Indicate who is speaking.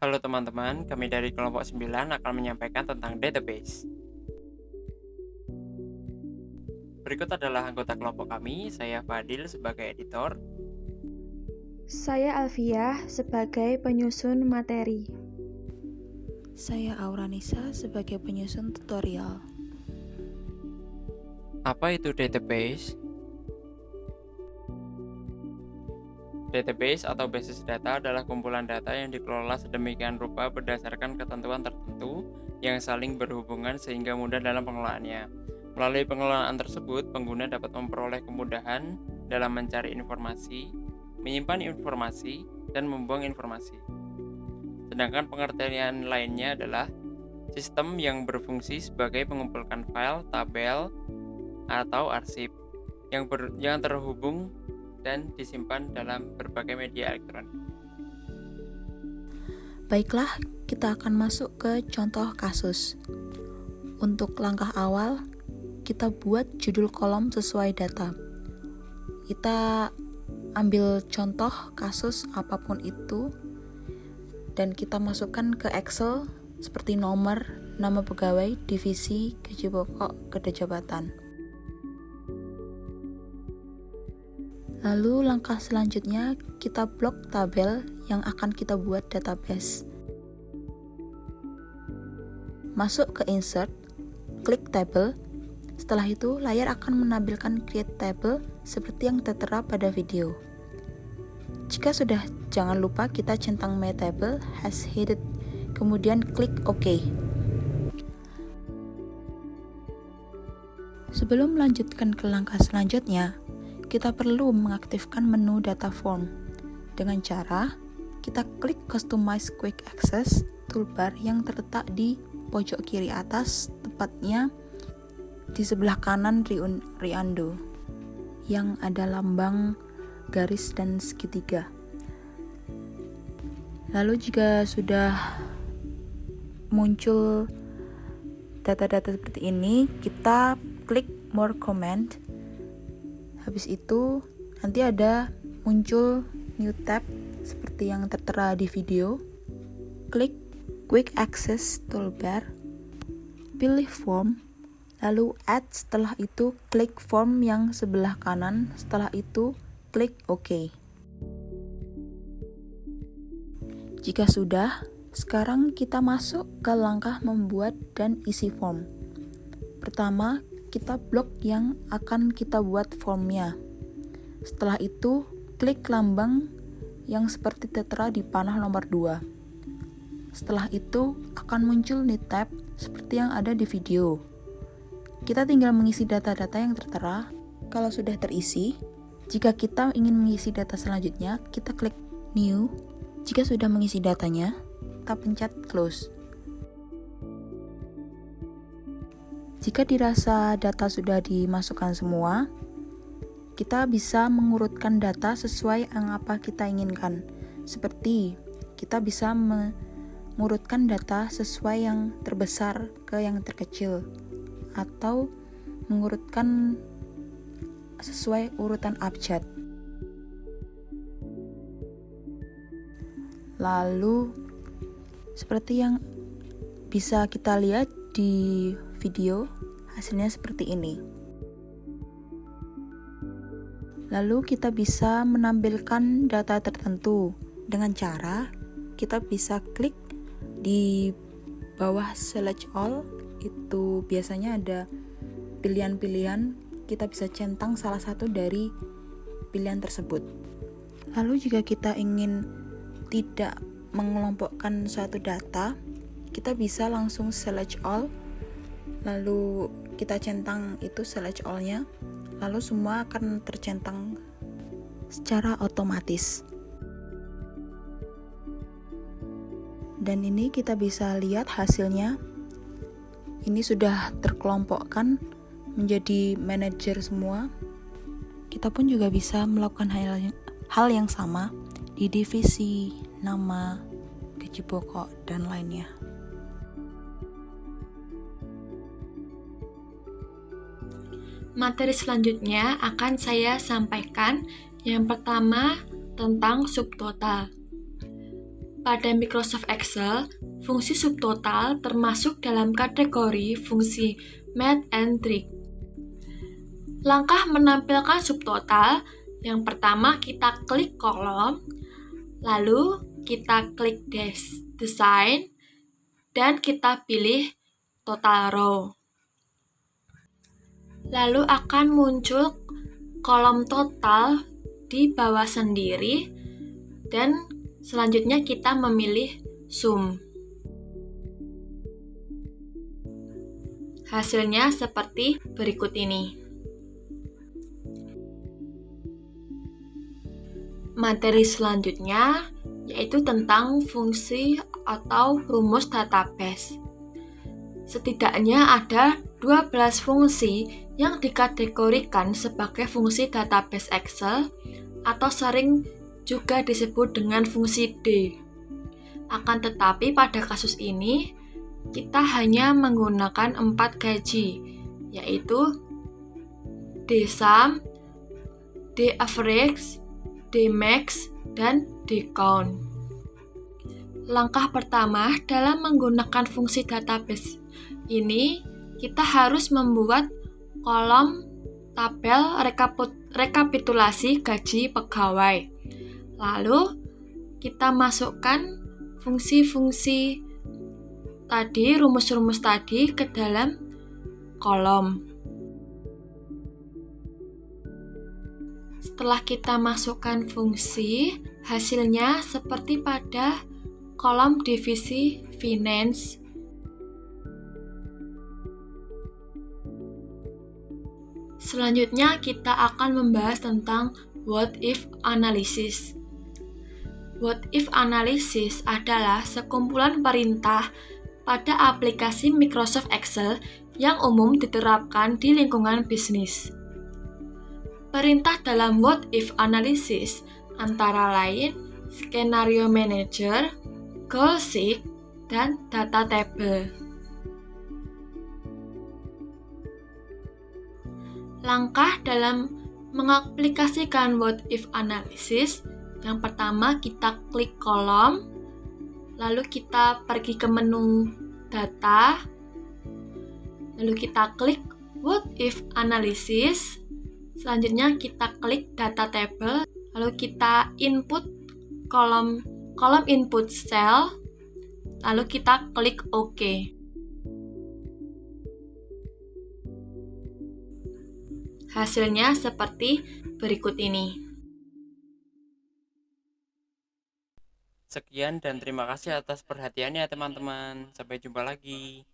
Speaker 1: Halo teman-teman, kami dari kelompok 9 akan menyampaikan tentang database. Berikut adalah anggota kelompok kami, saya Fadil sebagai editor.
Speaker 2: Saya Alfiah sebagai penyusun materi.
Speaker 3: Saya Auranisa sebagai penyusun tutorial.
Speaker 1: Apa itu database? Database atau basis data adalah kumpulan data yang dikelola sedemikian rupa berdasarkan ketentuan tertentu yang saling berhubungan sehingga mudah dalam pengelolaannya. Melalui pengelolaan tersebut, pengguna dapat memperoleh kemudahan dalam mencari informasi, menyimpan informasi, dan membuang informasi. Sedangkan pengertian lainnya adalah sistem yang berfungsi sebagai mengumpulkan file, tabel, atau arsip yang terhubung dan disimpan dalam berbagai media elektronik.
Speaker 3: Baiklah, kita akan masuk ke contoh kasus. Untuk langkah awal, kita buat judul kolom sesuai data. Kita ambil contoh kasus apapun itu dan kita masukkan ke Excel seperti nomor, nama pegawai, divisi, gaji pokok, kerja jabatan. Lalu langkah selanjutnya kita blok tabel yang akan kita buat database. Masuk ke insert, klik table. Setelah itu layar akan menampilkan create table seperti yang tertera pada video. Jika sudah, jangan lupa kita centang my table has headed, kemudian klik OK. Sebelum melanjutkan ke langkah selanjutnya, kita perlu mengaktifkan menu data form dengan cara kita klik customize quick access toolbar yang terletak di pojok kiri atas, tepatnya di sebelah kanan Riando yang ada lambang garis dan segitiga. Lalu jika sudah muncul data-data seperti ini, kita klik more comment. Habis itu nanti ada muncul new tab seperti yang tertera di video. Klik quick access toolbar, pilih form, lalu add. Setelah itu klik form yang sebelah kanan. Setelah itu klik OK. Jika sudah, sekarang kita masuk ke langkah membuat dan isi form. Pertama, kita blok yang akan kita buat formnya. Setelah itu, klik lambang yang seperti tertera di panah nomor 2. Setelah itu, akan muncul new tab seperti yang ada di video. Kita tinggal mengisi data-data yang tertera. Kalau sudah terisi, jika kita ingin mengisi data selanjutnya, kita klik new. Jika sudah mengisi datanya, kita pencet close. Jika dirasa data sudah dimasukkan semua, kita bisa mengurutkan data sesuai yang apa kita inginkan. Seperti kita bisa mengurutkan data sesuai yang terbesar ke yang terkecil, atau mengurutkan sesuai urutan abjad. Lalu seperti yang bisa kita lihat di video, hasilnya seperti ini. Lalu kita bisa menampilkan data tertentu dengan cara kita bisa klik di bawah select all. Itu biasanya ada pilihan-pilihan, kita bisa centang salah satu dari pilihan tersebut. Lalu jika kita ingin tidak mengelompokkan suatu data, kita bisa langsung select all, lalu kita centang itu select all-nya, lalu semua akan tercentang secara otomatis. Dan ini kita bisa lihat hasilnya. Ini sudah terkelompokkan menjadi manajer semua. Kita pun juga bisa melakukan hal yang sama di divisi, nama, gaji pokok, dan lainnya.
Speaker 2: Materi selanjutnya akan saya sampaikan. Yang pertama tentang subtotal. Pada Microsoft Excel, fungsi subtotal termasuk dalam kategori fungsi math and trick. Langkah menampilkan subtotal, yang pertama kita klik kolom, lalu kita klik design, dan kita pilih total row. Lalu akan muncul kolom total di bawah sendiri, dan selanjutnya kita memilih sum. Hasilnya seperti berikut ini. Materi selanjutnya yaitu tentang fungsi atau rumus database. Setidaknya ada 12 fungsi yang dikategorikan sebagai fungsi database Excel atau sering juga disebut dengan fungsi D. Akan tetapi pada kasus ini kita hanya menggunakan 4 gaji, yaitu dsum, daverage, dmax, dan dcount. Langkah pertama dalam menggunakan fungsi database ini, kita harus membuat kolom tabel rekapitulasi gaji pegawai. Lalu kita masukkan fungsi-fungsi tadi, rumus-rumus tadi ke dalam kolom. Setelah kita masukkan fungsi, hasilnya seperti pada kolom divisi finance. Selanjutnya kita akan membahas tentang what if analysis. What if analysis adalah sekumpulan perintah pada aplikasi Microsoft Excel yang umum diterapkan di lingkungan bisnis. Perintah dalam what if analysis antara lain skenario manager, goal seek, dan data table. Langkah dalam mengaplikasikan what if analysis, yang pertama kita klik kolom, lalu kita pergi ke menu data, lalu kita klik what if analysis. Selanjutnya kita klik data table, lalu kita input kolom input cell, lalu kita klik OK. Hasilnya seperti berikut ini.
Speaker 1: Sekian dan terima kasih atas perhatiannya teman-teman. Sampai jumpa lagi.